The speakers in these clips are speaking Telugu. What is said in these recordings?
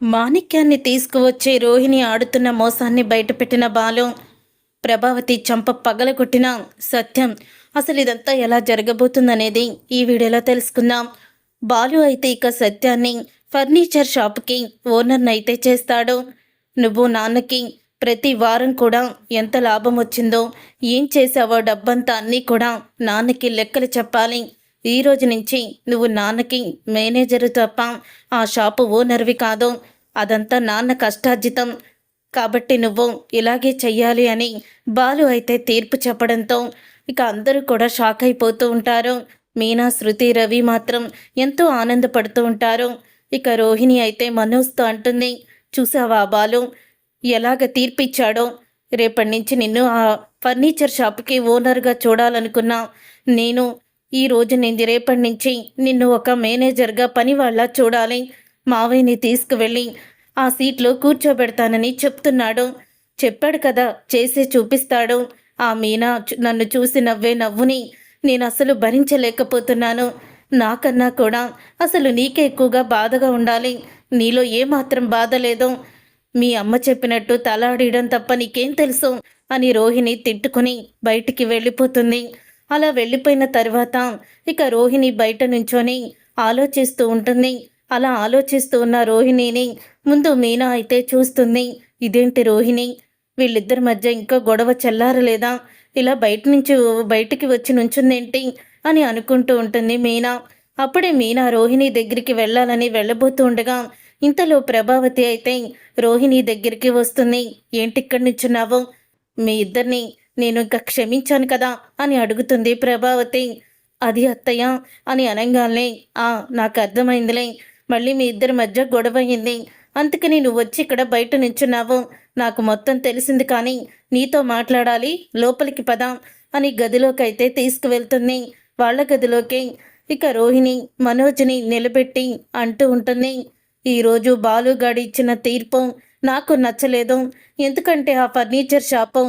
మాణిక్యాన్ని తీసుకువచ్చే రోహిణి ఆడుతున్న మోసాన్ని బయటపెట్టిన బాలు, ప్రభావతి చంప పగలగొట్టిన సత్యం. అసలు ఇదంతా ఎలా జరగబోతుందనేది ఈ వీడియోలో తెలుసుకుందాం. బాలు అయితే ఇక సత్యాన్ని ఫర్నిచర్ షాప్కి ఓనర్నైతే చేస్తాడు. నువ్వు నాన్నకి ప్రతి వారం కూడా ఎంత లాభం వచ్చిందో, ఏం చేసావో డబ్బంతా అన్నీ కూడా నాన్నకి లెక్కలు చెప్పాలి. ఈ రోజు నుంచి నువ్వు నాన్నకి మేనేజరు తప్ప ఆ షాపు ఓనర్వి కాదు. అదంతా నాన్న కష్టార్జితం కాబట్టి నువ్వు ఇలాగే చెయ్యాలి అని బాలు అయితే తీర్పు చెప్పడంతో ఇక అందరూ కూడా షాక్ అయిపోతూ ఉంటారు. మీనా, శృతి, రవి మాత్రం ఎంతో ఆనందపడుతూ ఉంటారు. ఇక రోహిణి అయితే మనోజ్తో అంటుంది, చూసావా బాలు ఎలాగ తీర్పిచ్చాడో. రేపటి నుంచి నిన్ను ఆ ఫర్నిచర్ షాప్కి ఓనర్గా చూడాలనుకున్నా నేను ఈ రోజు నుండి రేపటి నుంచి నిన్ను ఒక మేనేజర్గా పని వాళ్ళ చూడాలి. మావయ్యని తీసుకువెళ్ళి ఆ సీట్లో కూర్చోబెడతానని చెప్తున్నాడు. చెప్పాడు కదా, చేసే చూపిస్తాడు. ఆ మీనా నన్ను చూసి నవ్వే నవ్వుని నేను అసలు భరించలేకపోతున్నాను. నాకన్నా కూడా అసలు నీకే ఎక్కువగా బాధగా ఉండాలి. నీలో ఏమాత్రం బాధ లేదో. మీ అమ్మ చెప్పినట్టు తలాడడం తప్ప నీకేం తెలుసు అని రోహిణి తిట్టుకుని బయటికి వెళ్ళిపోతుంది. అలా వెళ్ళిపోయిన తర్వాత ఇక రోహిణి బయట నుంచొని ఆలోచిస్తూ ఉంటుంది. అలా ఆలోచిస్తూ ఉన్న రోహిణిని ముందు మీనా అయితే చూస్తుంది. ఇదేంటి రోహిణి, వీళ్ళిద్దరి మధ్య ఇంకా గొడవ చల్లారలేదా? ఇలా బయటికి వచ్చి నుంచుందేంటి అని అనుకుంటూ ఉంటుంది మీనా. అప్పుడే మీనా రోహిణి దగ్గరికి వెళ్ళాలని వెళ్ళబోతూ ఉండగా ఇంతలో ప్రభావతి అయితే రోహిణి దగ్గరికి వస్తుంది. ఏంటి ఇక్కడి నుంచున్నావు? మీ ఇద్దరిని నేను ఇంకా క్షమించాను కదా అని అడుగుతుంది ప్రభావతి. అది అత్తయ్య అని అనగానే, నాకు అర్థమైందిలే, మళ్ళీ మీ ఇద్దరి మధ్య గొడవ అయింది, అందుకని నువ్వు వచ్చి ఇక్కడ బయట నించున్నావు. నాకు మొత్తం తెలిసింది, కానీ నీతో మాట్లాడాలి, లోపలికి పద అని గదిలోకి అయితే తీసుకువెళ్తుంది. వాళ్ళ గదిలోకి ఇక రోహిణి మనోజ్ని నిలబెట్టి అంటూ ఉంటుంది, ఈరోజు బాలుగాడి ఇచ్చిన తీర్పు నాకు నచ్చలేదు. ఎందుకంటే ఆ ఫర్నిచర్ షాపు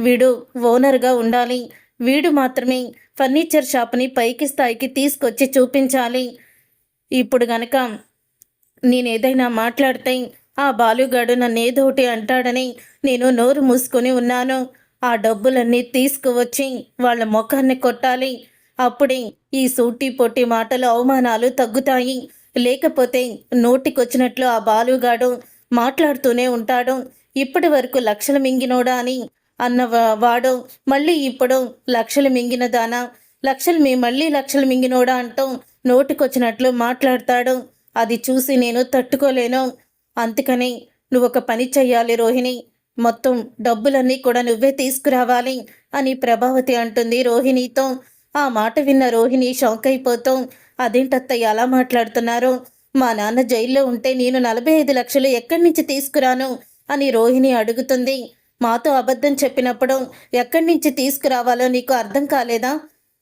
వీడు ఓనర్గా ఉండాలి. వీడు మాత్రమే ఫర్నిచర్ షాప్ని పైకి స్థాయికి తీసుకొచ్చి చూపించాలి. ఇప్పుడు గనక నేనేదైనా మాట్లాడితే ఆ బాలుగాడు నన్ను ఏదోటి అంటాడని నేను నోరు మూసుకొని ఉన్నాను. ఆ డబ్బులన్నీ తీసుకువచ్చి వాళ్ళ ముఖాన్ని కొట్టాలి. అప్పుడే ఈ సూటి పొట్టి మాటలు, అవమానాలు తగ్గుతాయి. లేకపోతే నోటికొచ్చినట్లు ఆ బాలుగాడు మాట్లాడుతూనే ఉంటాడు. ఇప్పటి వరకు లక్షలు మింగినోడా అని అన్న వాడు మళ్ళీ ఇప్పుడు లక్షలు మింగినదానా, మళ్ళీ లక్షలు మింగినోడా అంటూ నోటికొచ్చినట్లు మాట్లాడతాడు. అది చూసి నేను తట్టుకోలేను. అందుకని నువ్వు ఒక పని చెయ్యాలి రోహిణి, మొత్తం డబ్బులన్నీ కూడా నువ్వే తీసుకురావాలి అని ప్రభావతి అంటుంది రోహిణితో. ఆ మాట విన్న రోహిణి షాక్ అయిపోతూ, అదేంటత్తయ్య అలా మాట్లాడుతున్నారు? మా నాన్న జైల్లో ఉంటే నేను 45 లక్షలు ఎక్కడి నుంచి తీసుకురాను అని రోహిణి అడుగుతుంది. మాతో అబద్ధం చెప్పినప్పుడు ఎక్కడి నుంచి తీసుకురావాలో నీకు అర్థం కాలేదా?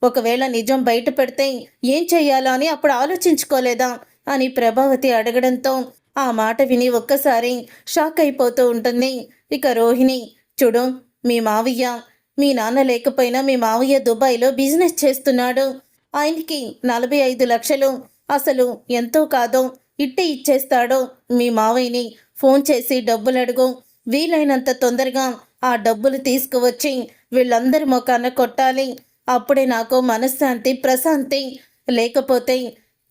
ఒకవేళ నిజం బయట పెడితే ఏం చెయ్యాలో అని అప్పుడు ఆలోచించుకోలేదా అని ప్రభావతి అడగడంతో ఆ మాట విని ఒక్కసారి షాక్ అయిపోతూ ఉంటుంది. ఇక రోహిణి, చూడు, మీ మావయ్య, మీ నాన్న లేకపోయినా మీ మావయ్య దుబాయ్లో బిజినెస్ చేస్తున్నాడు. ఆయనకి 45 లక్షలు అసలు ఎంతో కాదో ఇట్టి ఇచ్చేస్తాడో. మీ మావయ్యని ఫోన్ చేసి డబ్బులు అడుగు. వీలైనంత తొందరగా ఆ డబ్బులు తీసుకువచ్చి వీళ్ళందరి ముఖాన కొట్టాలి. అప్పుడే నాకు మనశ్శాంతి, ప్రశాంతి. లేకపోతే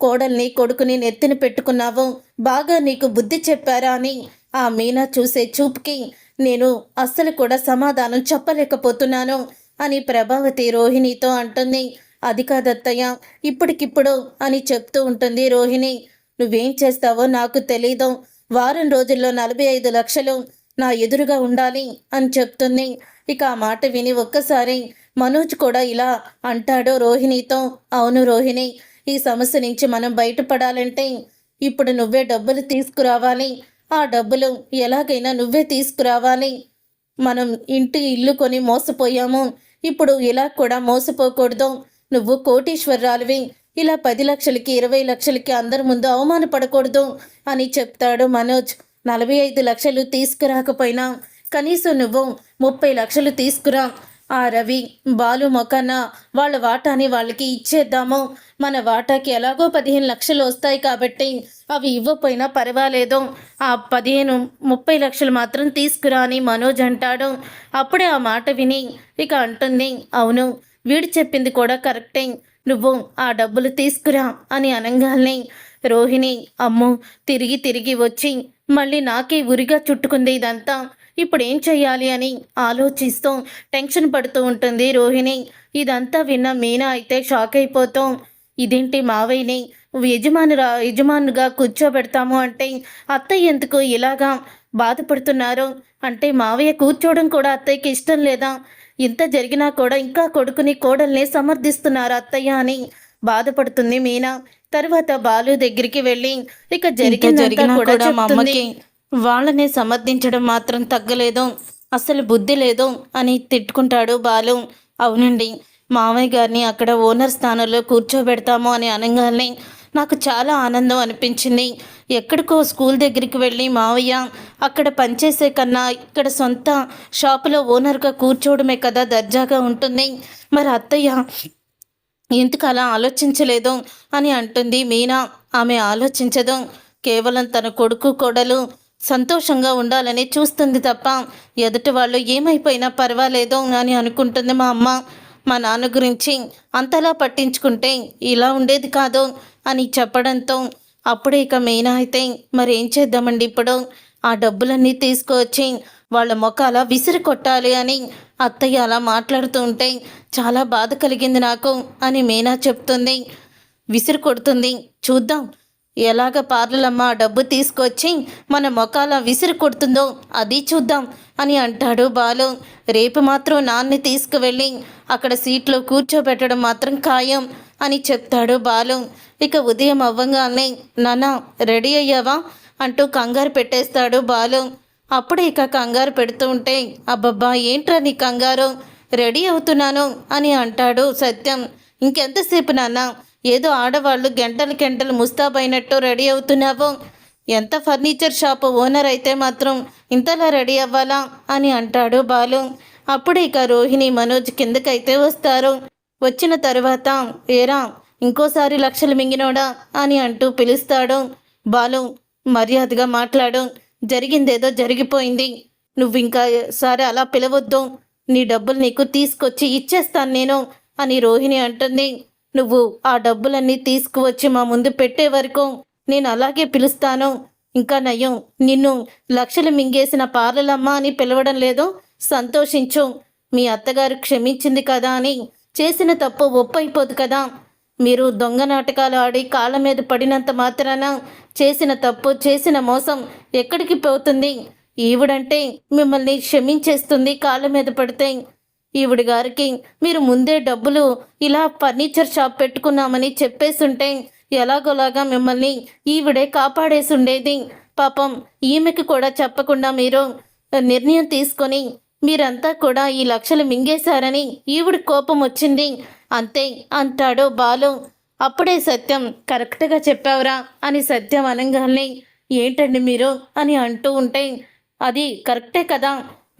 కోడల్ని కొడుకుని నెత్తిన పెట్టుకున్నావు, బాగా నీకు బుద్ధి చెప్పారా అని ఆ మీనా చూసే చూపుకి నేను అస్సలు కూడా సమాధానం చెప్పలేకపోతున్నాను అని ప్రభావతి రోహిణితో అంటుంది. అది కాదత్తయ్య, ఇప్పటికిప్పుడు అని చెప్తూ ఉంటుంది రోహిణి. నువ్వేం చేస్తావో నాకు తెలీదు. వారం రోజుల్లో 45 లక్షలు నా ఎదురుగా ఉండాలి అని చెప్తుంది. ఇక ఆ మాట విని ఒక్కసారి మనోజ్ కూడా ఇలా అంటాడు రోహిణితో. అవును రోహిణి, ఈ సమస్య నుంచి మనం బయటపడాలంటే ఇప్పుడు నువ్వే డబ్బులు తీసుకురావాలి. ఆ డబ్బులు ఎలాగైనా నువ్వే తీసుకురావాలి. మనం ఇల్లు కొని మోసపోయాము, ఇప్పుడు ఇలా కూడా మోసపోకూడదు. నువ్వు కోటీశ్వరరాలివి, ఇలా 10 లక్షలకి 20 లక్షలకి అందరి ముందు అవమానపడకూడదు అని చెప్తాడు మనోజ్. 45 లక్షలు తీసుకురాకపోయినా కనీసం నువ్వు 30 లక్షలు తీసుకురా. ఆ రవి, బాలు మొక్కన్న వాళ్ళ వాటాని వాళ్ళకి ఇచ్చేద్దాము. మన వాటాకి ఎలాగో 15 లక్షలు వస్తాయి కాబట్టి అవి ఇవ్వపోయినా పర్వాలేదు, ఆ 15-30 లక్షలు మాత్రం తీసుకురా అని మనోజ్ అంటాడు. అప్పుడే ఆ మాట విని ఇక అంటుంది, అవును వీడు చెప్పింది కూడా కరెక్టే, నువ్వు ఆ డబ్బులు తీసుకురా అని అనగానే రోహిణి అమ్మో తిరిగి తిరిగి వచ్చి మళ్ళీ నాకే ఉరిగా చుట్టుకుంది ఇదంతా, ఇప్పుడేం చెయ్యాలి అని ఆలోచిస్తూ టెన్షన్ పడుతూ ఉంటుంది రోహిణి. ఇదంతా విన్న మీనా అయితే షాక్ అయిపోతూ, ఇదేంటి మావయ్యని యజమానుగా కూర్చోబెడతాము అంటే అత్తయ్య ఎందుకు ఇలాగా బాధపడుతున్నారు, అంటే మావయ్య కూర్చోవడం కూడా అత్తయ్యకి ఇష్టం లేదా, ఇంత జరిగినా కూడా ఇంకా కొడుకుని కోడల్ని సమర్థిస్తున్నారు అత్తయ్య అని బాధపడుతుంది మీనా. తర్వాత బాలు దగ్గరికి వెళ్ళి ఇక జరిగిందంతా కూడా చెప్తుంది. వాళ్ళని సమర్థించడం మాత్రం తగ్గలేదు, అసలు బుద్ధి లేదు అని తిట్టుకుంటాడు బాలు. అవునండి, మామయ్య గారిని అక్కడ ఓనర్ స్థానంలో కూర్చోబెడతాము అని అనగానే నాకు చాలా ఆనందం అనిపించింది. ఎక్కడికో స్కూల్ దగ్గరికి వెళ్ళి మావయ్య అక్కడ పనిచేసే కన్నా ఇక్కడ సొంత షాపులో ఓనర్గా కూర్చోవడమే కదా దర్జాగా ఉంటుంది, మరి అత్తయ్య ఎందుకు అలా ఆలోచించలేదు అని అంటుంది మీనా. ఆమె ఆలోచించదు, కేవలం తన కొడుకు కోడలు సంతోషంగా ఉండాలని చూస్తుంది తప్ప ఎదుటి వాళ్ళు ఏమైపోయినా పర్వాలేదు అని అనుకుంటుంది మా అమ్మ. మా నాన్న గురించి అంతలా పట్టించుకుంటే ఇలా ఉండేది కాదు అని చెప్పడంతో అప్పుడే ఇక మీనా అయితే మరి ఏం చేద్దామండి, ఇప్పుడు ఆ డబ్బులన్నీ తీసుకువచ్చి వాళ్ళ మొఖాల విసిరి కొట్టాలి అని అత్తయ్య అలా మాట్లాడుతూ ఉంటే చాలా బాధ కలిగింది నాకు అని మీనా చెప్తుంది. విసిరి కొడుతుంది, చూద్దాం ఎలాగ పార్లలమ్మ ఆ డబ్బు తీసుకొచ్చి మన మొఖాల విసిరి కొడుతుందో అది చూద్దాం అని అంటాడు బాలు. రేపు మాత్రం నాన్ని తీసుకువెళ్ళి అక్కడ సీట్లో కూర్చోబెట్టడం మాత్రం ఖాయం అని చెప్తాడు బాలు. ఇక ఉదయం అవ్వగానే నాన్న రెడీ అయ్యావా అంటూ కంగారు పెట్టేస్తాడు బాలు. అప్పుడు ఇక కంగారు పెడుతూ ఉంటే అబ్బబ్బా ఏంట్రా నీ కంగారు, రెడీ అవుతున్నాను అని అంటాడు సత్యం. ఇంకెంతసేపు నాన్న, ఏదో ఆడవాళ్ళు గంటలు గంటలు ముస్తాబైనట్టు రెడీ అవుతున్నావు, ఎంత ఫర్నిచర్ షాపు ఓనర్ అయితే మాత్రం ఇంతలా రెడీ అవ్వాలా అని అంటాడు బాలు. అప్పుడు ఇక రోహిణి మనోజ్ కిందకైతే వస్తారు. వచ్చిన తర్వాత ఏరా ఇంకోసారి లక్షలు మింగినోడా అని అంటూ పిలుస్తాడు. బాలు మర్యాదగా మాట్లాడు, జరిగిందేదో జరిగిపోయింది, నువ్వు ఇంకా సరే అలా పిలవద్దు, నీ డబ్బులు నీకు తీసుకొచ్చి ఇచ్చేస్తాను నేను అని రోహిణి అంటుంది. నువ్వు ఆ డబ్బులన్నీ తీసుకువచ్చి మా ముందు పెట్టే వరకు నేను అలాగే పిలుస్తాను. ఇంకా నయ్యం, నిన్ను లక్షలు మింగేసిన పార్లలమ్మ అని పిలవడం లేదు, సంతోషించు, మీ అత్తగారు క్షమించింది కదా అని చేసిన తప్పు ఒప్పైపోదు కదా, మీరు దొంగ నాటకాలు ఆడి కాళ్ళ మీద పడినంత మాత్రాన చేసిన తప్పు చేసిన మోసం ఎక్కడికి పోతుంది, ఈవిడంటే మిమ్మల్ని క్షమించేస్తుంది కాళ్ళ మీద పడితే. ఈవిడ గారికి మీరు ముందే డబ్బులు ఇలా ఫర్నిచర్ షాప్ పెట్టుకున్నామని చెప్పేస్తుంటే ఎలాగోలాగా మిమ్మల్ని ఈవిడే కాపాడేసుండేది. పాపం ఈమెకి కూడా చెప్పకుండా మీరు నిర్ణయం తీసుకొని మీరంతా కూడా ఈ లక్షలు మింగేశారని ఈవిడ కోపం వచ్చింది అంతే అంటాడు బాలు. అప్పుడే సత్యం కరెక్ట్గా చెప్పావురా అని సత్యం అనగానే ఏంటండి మీరు అని అంటూ ఉంటే అది కరెక్టే కదా,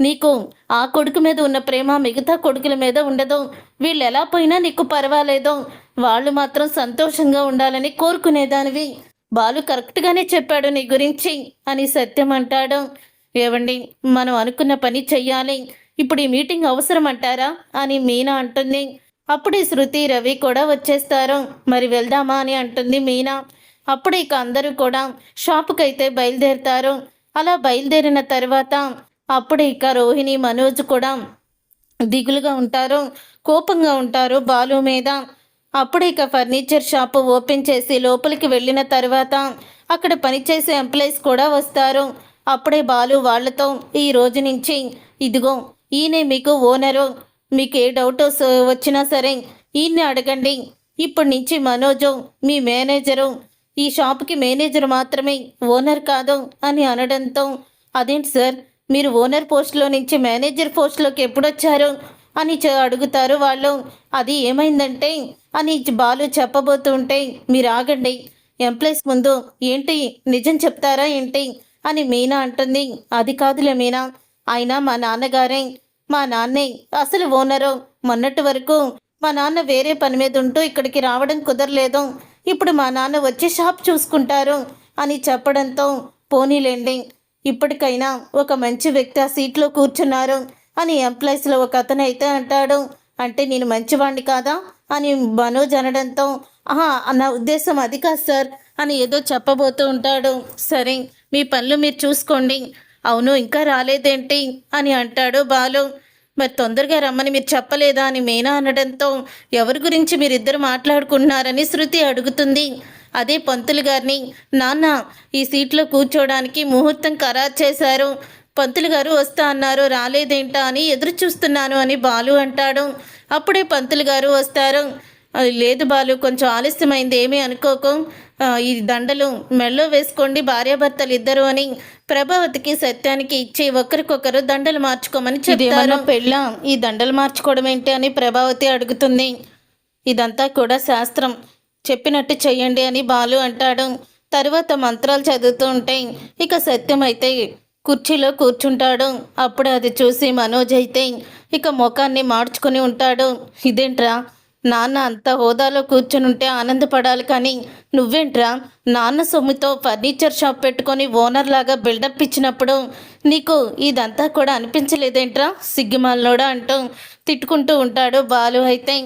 నీకు ఆ కొడుకు మీద ఉన్న ప్రేమ మిగతా కొడుకుల మీద ఉండదు, వీళ్ళు ఎలా పోయినా నీకు పర్వాలేదు, వాళ్ళు మాత్రం సంతోషంగా ఉండాలని కోరుకునేదానివి, బాలు కరెక్ట్గానే చెప్పాడు నీ గురించి అని సత్యం అంటాడు. ఏవండి మనం అనుకున్న పని చెయ్యాలి, ఇప్పుడు ఈ మీటింగ్ అవసరం అంటారా అని మీనా అంటుంది. అప్పుడే శృతి రవి కూడా వచ్చేస్తారు. మరి వెళ్దామా అని అంటుంది మీనా. అప్పుడు ఇక అందరూ కూడా షాపుకైతే బయలుదేరుతారు. అలా బయలుదేరిన తర్వాత అప్పుడు ఇక రోహిణి మనోజ్ కూడా దిగులుగా ఉంటారు, కోపంగా ఉంటారు బాలు మీద. అప్పుడు ఇక ఫర్నిచర్ షాపు ఓపెన్ చేసి లోపలికి వెళ్ళిన తర్వాత అక్కడ పనిచేసే ఎంప్లాయీస్ కూడా వస్తారు. అప్పుడే బాలు వాళ్ళతో ఈ రోజు నుంచి ఇదిగో ఈయనే మీకు ఓనరు, మీకు ఏ డౌట్ వచ్చినా సరే ఈయన్ని అడగండి, ఇప్పటి నుంచి మనోజు మీ మేనేజరు, ఈ షాప్కి మేనేజర్ మాత్రమే ఓనర్ కాదు అని అనడంతో అదేంటి సార్ మీరు ఓనర్ పోస్ట్లో నుంచి మేనేజర్ పోస్ట్లోకి ఎప్పుడొచ్చారు అని అడుగుతారు వాళ్ళు. అది ఏమైందంటే అని బాలు చెప్పబోతుంటే మీరు ఆగండి, ఎంప్లాయీస్ ముందు ఏంటి నిజం చెప్తారా ఏంటి అని మీనా అంటుంది. అది కాదులే మీనా, ఆయన మా నాన్నగారే, మా నాన్నే అసలు ఓనరు, మొన్నటి వరకు మా నాన్న వేరే పని మీద ఉంటూ ఇక్కడికి రావడం కుదరలేదు, ఇప్పుడు మా నాన్న వచ్చి షాప్ చూసుకుంటారు అని చెప్పడంతో పోనీలేండి, ఇప్పటికైనా ఒక మంచి వ్యక్తి ఆ సీట్లో కూర్చున్నారు అని ఎంప్లాయీస్లో ఒక అతను అయితే అంటాడు. అంటే నేను మంచివాణ్ణి కాదా అని మనోజ్ అనడంతో, ఆహా, నా ఉద్దేశం అది కాదు సార్ అని ఏదో చెప్పబోతూ ఉంటాడు. సరే, మీ పనులు మీరు చూసుకోండి. అవును, ఇంకా రాలేదేంటి అని అంటాడు బాలు. మరి తొందరగా రమ్మని మీరు చెప్పలేదా అని మీనా అనడంతో, ఎవరి గురించి మీరిద్దరు మాట్లాడుకుంటున్నారని శృతి అడుగుతుంది. అదే పంతులు గారిని, నాన్న ఈ సీట్లో కూర్చోడానికి ముహూర్తం ఖరారు చేశారు, పంతులు గారు వస్తా అన్నారు, రాలేదేంటా అని ఎదురు చూస్తున్నాను అని బాలు అంటాడు. అప్పుడే పంతులు గారు వస్తారు. లేదు బాలు, కొంచెం ఆలస్యమైంది, ఏమీ అనుకోకు, ఈ దండలు మెళ్ళో వేసుకోండి భార్యాభర్తలు ఇద్దరు అని ప్రభావతికి సత్యానికి ఇచ్చి ఒకరికొకరు దండలు మార్చుకోమని చెప్తారు. పెళ్ళ ఈ దండలు మార్చుకోవడం ఏంటి అని ప్రభావతి అడుగుతుంది. ఇదంతా కూడా శాస్త్రం, చెప్పినట్టు చెయ్యండి అని బాలు అంటాడు. తర్వాత మంత్రాలు చదువుతూ ఉంటే ఇక సత్యం అయితే కుర్చీలో కూర్చుంటాడు. అప్పుడు అది చూసి మనోజ్ అయితే ఇక ముఖాన్ని మార్చుకొని ఉంటాడు. ఇదేంట్రా, నాన్న అంత హోదాలో కూర్చుని ఉంటే ఆనందపడాలి, కానీ నువ్వేంట్రా నాన్న సొమ్ముతో ఫర్నిచర్ షాప్ పెట్టుకొని ఓనర్ లాగా బిల్డప్ ఇచ్చినప్పుడు నీకు ఇదంతా కూడా అనిపించలేదేంట్రా సిగ్గుమాలనోడా అంటూ తిట్టుకుంటూ ఉంటాడు. బాలు అయితే,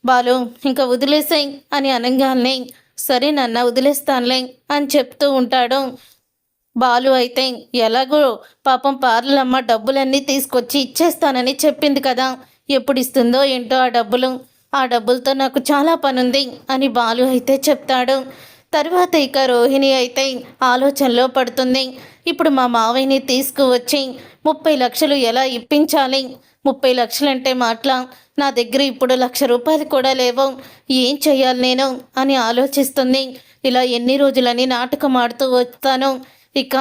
బాలు ఇంకా వదిలేసాయి అని అనగానే, సరే నాన్న వదిలేస్తానులే అని చెప్తూ ఉంటాడు. బాలు అయితే, ఎలాగో పాపం పార్లమ్మ డబ్బులన్నీ తీసుకొచ్చి ఇచ్చేస్తానని చెప్పింది కదా, ఎప్పుడు ఇస్తుందో ఏంటో ఆ డబ్బులతో నాకు చాలా పనుంది అని బాలు అయితే చెప్తాడు. తర్వాత ఇక రోహిణి అయితే ఆలోచనలో పడుతుంది. ఇప్పుడు మా మావయ్యని తీసుకువచ్చి 30 లక్షలు ఎలా ఇప్పించాలి, 30 లక్షలంటే మాట్లా, నా దగ్గర ఇప్పుడు 1,00,000 రూపాయలు కూడా లేవు, ఏం చెయ్యాలి నేను అని ఆలోచిస్తుంది. ఇలా ఎన్ని రోజులని నాటకం ఆడుతూ వస్తాను, ఇక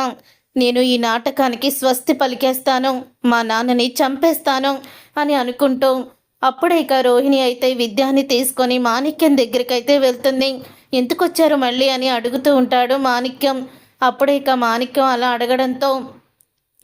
నేను ఈ నాటకానికి స్వస్తి పలికేస్తాను, మా నాన్నని చంపేస్తాను అని అనుకుంటూ అప్పుడే ఇక రోహిణి అయితే విద్యాన్ని తీసుకొని మాణిక్యం దగ్గరికి అయితే వెళ్తుంది. ఎందుకు వచ్చారు మళ్ళీ అని అడుగుతూ ఉంటాడు మాణిక్యం. అప్పుడే ఇక మాణిక్యం అలా అడగడంతో,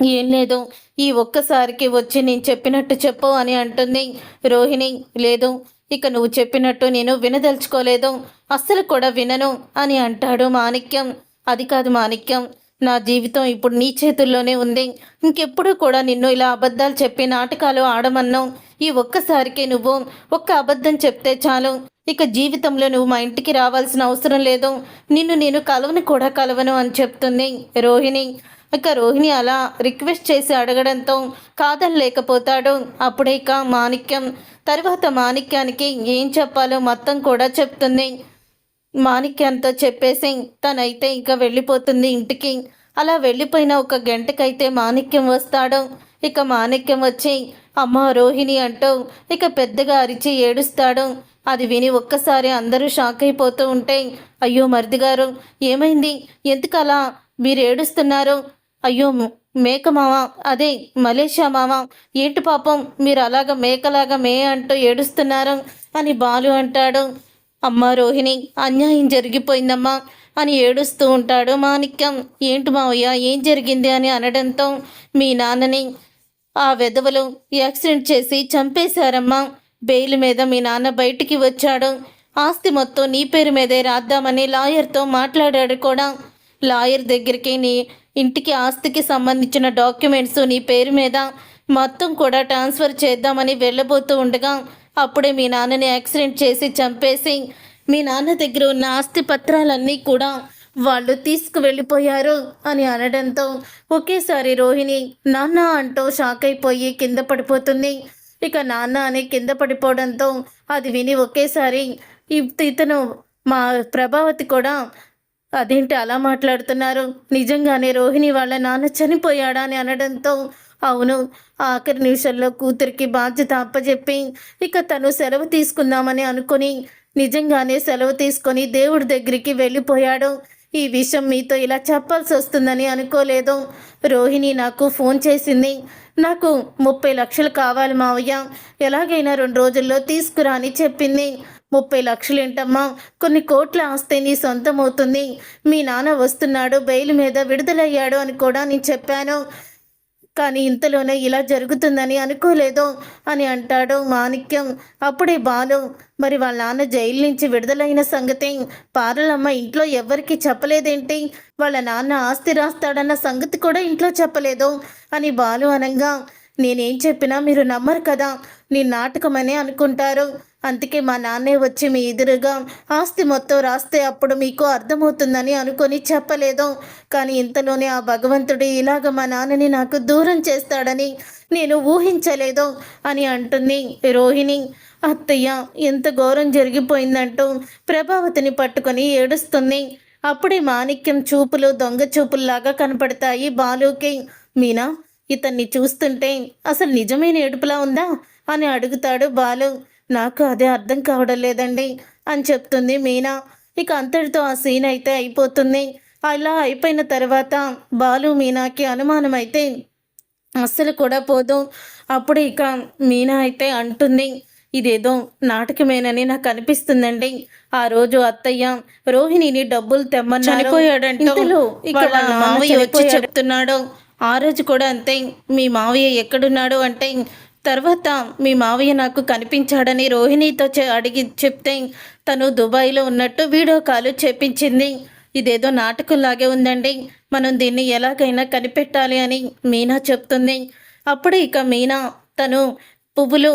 ఏం లేదు, ఈ ఒక్కసారికి వచ్చి నేను చెప్పినట్టు చెప్పు అని అంటుంది రోహిణి. లేదు, ఇక నువ్వు చెప్పినట్టు నేను వినదలుచుకోలేదు, అస్సలు కూడా వినను అని అంటాడు మాణిక్యం. అది కాదు మాణిక్యం, నా జీవితం ఇప్పుడు నీ చేతుల్లోనే ఉంది, ఇంకెప్పుడు కూడా నిన్ను ఇలా అబద్ధాలు చెప్పి నాటకాలు ఆడమన్నావు, ఈ ఒక్కసారికి నువ్వు ఒక్క అబద్ధం చెప్తే చాలు, ఇక జీవితంలో నువ్వు మా ఇంటికి రావాల్సిన అవసరం లేదు, నిన్ను నేను కలవను అని చెప్తుంది రోహిణి. ఇక రోహిణి అలా రిక్వెస్ట్ చేసి అడగడంతో కాదనలేకపోతాడు. అప్పుడే ఇక మాణిక్యం తర్వాత మాణిక్యానికి ఏం చెప్పాలో మొత్తం కూడా చెప్తుంది. మాణిక్యంతో చెప్పేసి తనైతే ఇక వెళ్ళిపోతుంది ఇంటికి. అలా వెళ్ళిపోయిన ఒక గంటకైతే మాణిక్యం వస్తాడు. ఇక మాణిక్యం వచ్చి అమ్మ రోహిణి అంటూ ఇక పెద్దగా అరిచి ఏడుస్తాడు. అది విని ఒక్కసారి అందరూ షాక్ అయిపోతూ ఉంటే, అయ్యో మరిది గారు ఏమైంది, ఎందుకలా మీరు ఏడుస్తున్నారు, అయ్యో మేక మామ, అదే మలేషియా మామ, ఏంటి పాపం మీరు అలాగ మేకలాగా మే అంటూ ఏడుస్తున్నారు అని బాలు అంటాడు. అమ్మ రోహిణి, అన్యాయం జరిగిపోయిందమ్మా అని ఏడుస్తూ ఉంటాడు మాణిక్యం. ఏంటి మావయ్య, ఏం జరిగింది అని అనడంతో, మీ నాన్నని ఆ వెధవలు యాక్సిడెంట్ చేసి చంపేశారమ్మా, బెయిల్ మీద మీ నాన్న బయటికి వచ్చాడు, ఆస్తి మొత్తం నీ పేరు మీదే రాద్దామని లాయర్తో మాట్లాడాడు కూడా, లాయర్ దగ్గరికి నీ ఇంటికి ఆస్తికి సంబంధించిన డాక్యుమెంట్స్ నీ పేరు మీద మొత్తం కూడా ట్రాన్స్ఫర్ చేద్దామని వెళ్ళబోతూ ఉండగా అప్పుడే మీ నాన్నని యాక్సిడెంట్ చేసి చంపేసి మీ నాన్న దగ్గర ఉన్న ఆస్తి పత్రాలన్నీ కూడా వాళ్ళు తీసుకువెళ్ళిపోయారు అని అనడంతో ఒకేసారి రోహిణి నాన్న అంటూ షాక్ అయిపోయి కింద పడిపోతుంది. ఇక నాన్న అని కింద పడిపోవడంతో అది విని ఒకేసారి ఇతను మా ప్రభావతి కూడా, అదేంటి అలా మాట్లాడుతున్నారు, నిజంగానే రోహిణి వాళ్ళ నాన్న చనిపోయాడా అని అనడంతో, అవును, ఆఖరి నిమిషంలో కూతురికి బాధ్యత అప్పచెప్పి ఇక తను సెలవు తీసుకుందామని అనుకుని నిజంగానే సెలవు తీసుకొని దేవుడి దగ్గరికి వెళ్ళిపోయాడు. ఈ విషయం మీతో ఇలా చెప్పాల్సి వస్తుందని అనుకోలేదు. రోహిణి నాకు ఫోన్ చేసింది, నాకు 30 లక్షలు కావాలి మావయ్య, ఎలాగైనా 2 రోజుల్లో తీసుకురా అని చెప్పింది. 30 లక్షలు ఏంటమ్మా, కొన్ని కోట్ల ఆస్తి నీ సొంతం అవుతుంది, మీ నాన్న వస్తున్నాడు, బెయిల్ మీద విడుదలయ్యాడు అని కూడా నేను చెప్పాను. కానీ ఇంతలోనే ఇలా జరుగుతుందని అనుకోలేదు అని అంటాడు మాణిక్యం. అప్పుడే బాలు, మరి వాళ్ళ నాన్న జైలు నుంచి విడుదలైన సంగతి పార్వలమ్మ ఇంట్లో ఎవ్వరికీ చెప్పలేదేంటి? వాళ్ళ నాన్న ఆస్తి రాస్తాడన్న సంగతి కూడా ఇంట్లో చెప్పలేదు అని బాలు అనంగా, నేనేం చెప్పినా మీరు నమ్మరు కదా, నీ నాటకమనే అనుకుంటారు. అందుకే మా నాన్నే వచ్చి మీ ఎదురుగా ఆస్తి మొత్తం రాస్తే అప్పుడు మీకు అర్థమవుతుందని అనుకొని చెప్పలేదు. కానీ ఇంతలోనే ఆ భగవంతుడు ఇలాగ మా నాన్నని నాకు దూరం చేస్తాడని నేను ఊహించలేదు అని అంటుంది రోహిణి. అత్తయ్య, ఎంత ఘోరం జరిగిపోయిందంటూ ప్రభావతిని పట్టుకొని ఏడుస్తుంది. అప్పుడే మాణిక్యం చూపులు దొంగ చూపుల్లాగా కనపడతాయి బాలుకి. మీనా, ఇతన్ని చూస్తుంటే అసలు నిజమైన ఏడుపులా ఉందా అని అడుగుతాడు బాలు. నాకు అదే అర్థం కావడం లేదండి అని చెప్తుంది మీనా. ఇక అంతటితో ఆ సీన్ అయితే అయిపోతుంది. అలా అయిపోయిన తర్వాత బాలు మీనాకి అనుమానం అయితే అస్సలు కూడా పోదు. అప్పుడు ఇక మీనా అయితే అంటుంది, ఇదేదో నాటకమేనని నాకు అనిపిస్తుందండి. ఆ రోజు అత్తయ్య రోహిణిని డబ్బులు తెమ్మన్నారు, చనిపోయాడంటూ ఇక వాళ్ళ మావయ్య వచ్చి చెప్తున్నాడు. ఆ రోజు కూడా అంతే, మీ మావయ్య ఎక్కడున్నాడు అంటే తర్వాత మీ మావయ్య నాకు కనిపించాడని రోహిణితో అడిగి చెప్తే తను దుబాయ్లో ఉన్నట్టు వీడియో కాల్ చెప్పించింది. ఇదేదో నాటకంలాగే ఉందండి, మనం దీన్ని ఎలాగైనా కనిపెట్టాలి అని మీనా చెప్తుంది. అప్పుడే ఇక మీనా తను పువ్వులు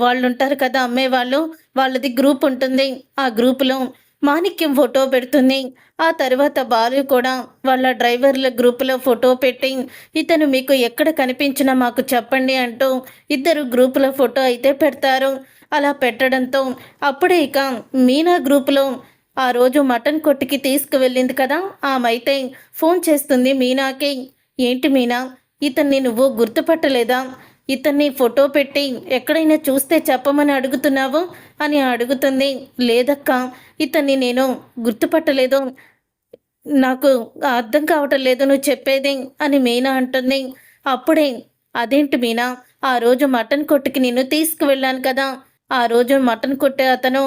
వాళ్ళు ఉంటారు కదా అమ్మేవాళ్ళు, వాళ్ళది గ్రూప్ ఉంటుంది. ఆ గ్రూపులో మాణిక్యం ఫోటో పెడుతుంది. ఆ తర్వాత బాలు కూడా వాళ్ళ డ్రైవర్ల గ్రూపులో ఫోటో పెట్టి, ఇతను మీకు ఎక్కడ కనిపించినా మాకు చెప్పండి అంటూ ఇద్దరు గ్రూపులో ఫోటో అయితే పెడతారు. అలా పెట్టడంతో అప్పుడే ఇక మీనా గ్రూపులో ఆ రోజు మటన్ కొట్టుకి తీసుకువెళ్ళింది కదా ఆమె అయితే ఫోన్ చేస్తుంది మీనాకి. ఏంటి మీనా, ఇతన్ని నువ్వు గుర్తుపట్టలేదా? ఇతన్ని ఫోటో పెట్టి ఎక్కడైనా చూస్తే చెప్పమని అడుగుతున్నావు అని అడుగుతుంది. లేదక్క, ఇతన్ని నేను గుర్తుపట్టలేదు, నాకు అర్థం కావటం లేదు నువ్వు చెప్పేది అని మీనా అంటుంది. అప్పుడే, అదేంటి మీనా, ఆ రోజు మటన్ కొట్టుకి నిన్ను తీసుకువెళ్ళాను కదా, ఆ రోజు మటన్ కొట్టే అతను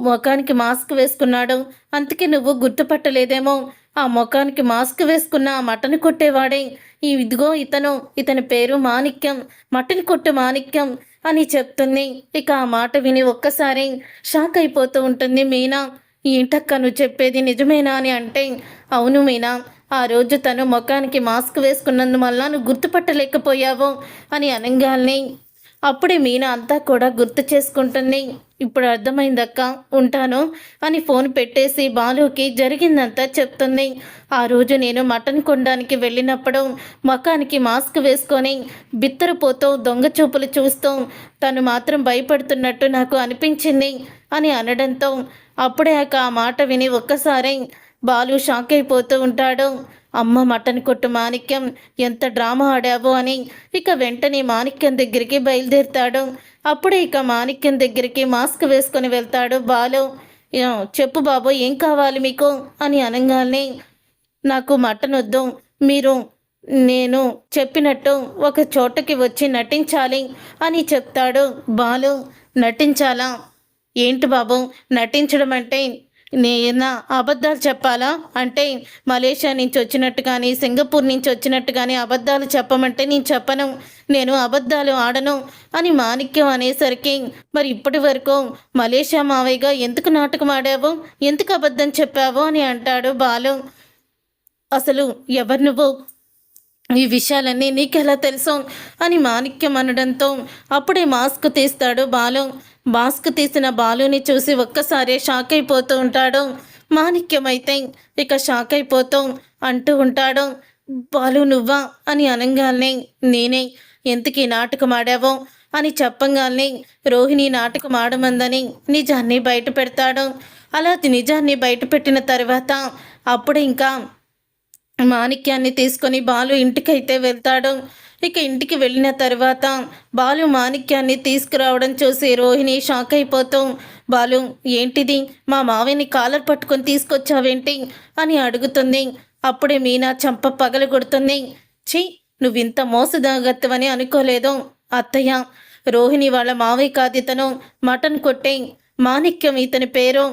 ముఖానికి మాస్క్ వేసుకున్నాడు, అందుకే నువ్వు గుర్తుపట్టలేదేమో. ఆ ముఖానికి మాస్క్ వేసుకున్న ఆ మటన్ కొట్టేవాడే ఇదిగో ఇతని పేరు మాణిక్యం, మటన్ కొట్టు మాణిక్యం అని చెప్తుంది. ఇక ఆ మాట విని ఒక్కసారి షాక్ అయిపోతూ ఉంటుంది మీనా. ఏంటక్క నువ్వు చెప్పేది నిజమేనా అని అంటే, అవును మీనా, ఆ రోజు తను ముఖానికి మాస్క్ వేసుకున్నందువల్ల నువ్వు గుర్తుపట్టలేకపోయావు అని అనగానే అప్పుడే మీనా అంతా కూడా గుర్తు చేసుకుంటుంది. ఇప్పుడు అర్థమైందక్క, ఉంటాను అని ఫోన్ పెట్టేసి బాలుకి జరిగిందంతా చెప్తుంది. ఆ రోజు నేను మటన్ కొనడానికి వెళ్ళినప్పుడు ముఖానికి మాస్క్ వేసుకొని బిత్తరపోతూ దొంగ చూపులు చూస్తూ తను మాత్రం భయపడుతున్నట్టు నాకు అనిపించింది అని అనడంతో అప్పుడే ఆ మాట విని ఒక్కసారి బాలు షాక్ అయిపోతూ ఉంటాడు. అమ్మ మటన్ కొట్టు మాణిక్యం, ఎంత డ్రామా ఆడావు అని ఇక వెంటనే మాణిక్యం దగ్గరికి బయలుదేరుతాడు. అప్పుడే ఇక మాణిక్యం దగ్గరికి మాస్క్ వేసుకొని వెళ్తాడు బాలు. చెప్పు బాబు, ఏం కావాలి మీకు అని అనగానే, నాకు మటన్ వద్దు, మీరు నేను చెప్పినట్టు ఒక చోటకి వచ్చి నటించాలి అని చెప్తాడు బాలు. నటించాలా? ఏంటి బాబు నటించడం అంటే? నేను అబద్ధాలు చెప్పాలా అంటే? మలేషియా నుంచి వచ్చినట్టు కానీ సింగపూర్ నుంచి వచ్చినట్టు కానీ అబద్ధాలు చెప్పమంటే నేను చెప్పను, నేను అబద్ధాలు ఆడను అని మాణిక్యం అనేసరికి, మరి ఇప్పటి వరకు మలేషియా మావయ్యగా ఎందుకు నాటకం ఆడావు, ఎందుకు అబద్ధం చెప్పావు అని అంటాడు బాలు. అసలు ఎవరు నువ్వు, ఈ విషయాలన్నీ నీకెలా తెలుసు అని మాణిక్యం అనడంతో అప్పుడే మాస్క్ తీస్తాడు బాలు. మాస్క్ తీసిన బాలుని చూసి ఒక్కసారి షాక్ అయిపోతూ ఉంటాడు. మాణిక్యం అయితే ఇక షాక్ అయిపోతూ అంటూ ఉంటాడు, బాలు నువ్వా అని అనగానే, నేనే, ఎందుకు నాటకం ఆడావో అని చెప్పగానే రోహిణి నాటకం ఆడమందని నిజాన్ని బయట పెడతాడు. అలా నిజాన్ని బయట పెట్టిన తర్వాత అప్పుడు ఇంకా మాణిక్యాన్ని తీసుకొని బాలు ఇంటికైతే వెళ్తాడు. ఇక ఇంటికి వెళ్ళిన తర్వాత బాలు మాణిక్యాన్ని తీసుకురావడం చూసి రోహిణి షాక్ అయిపోతూ, బాలు ఏంటిది, మా మావయ్యని కాలర్ పట్టుకొని తీసుకొచ్చావేంటి అని అడుగుతుంది. అప్పుడే మీనా చంప పగలు కొడుతుంది. ఛీ, నువ్వింత మోసదాగత్తవని అనుకోలేదు అత్తయ్య. రోహిణి వాళ్ళ మావయ్య కాదు ఇతను, మటన్ కొట్టే మాణిక్యం ఇతని పేరు.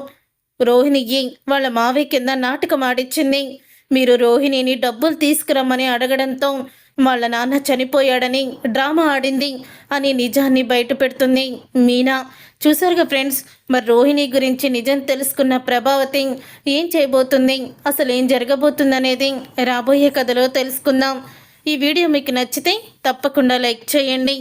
రోహిణికి వాళ్ళ మావయ్య కింద నాటకం ఆడిచ్చింది. మీరు రోహిణిని డబ్బులు తీసుకురమ్మని అడగడంతో వాళ్ళ నాన్న చనిపోయాడని డ్రామా ఆడింది అని నిజాన్ని బయట పెడుతుంది మీనా. చూసారుగా ఫ్రెండ్స్, మరి రోహిణి గురించి నిజం తెలుసుకున్న ప్రభావతి ఏం చేయబోతుంది, అసలు ఏం జరగబోతుంది అనేది రాబోయే కథలో తెలుసుకుందాం. ఈ వీడియో మీకు నచ్చితే తప్పకుండా లైక్ చేయండి.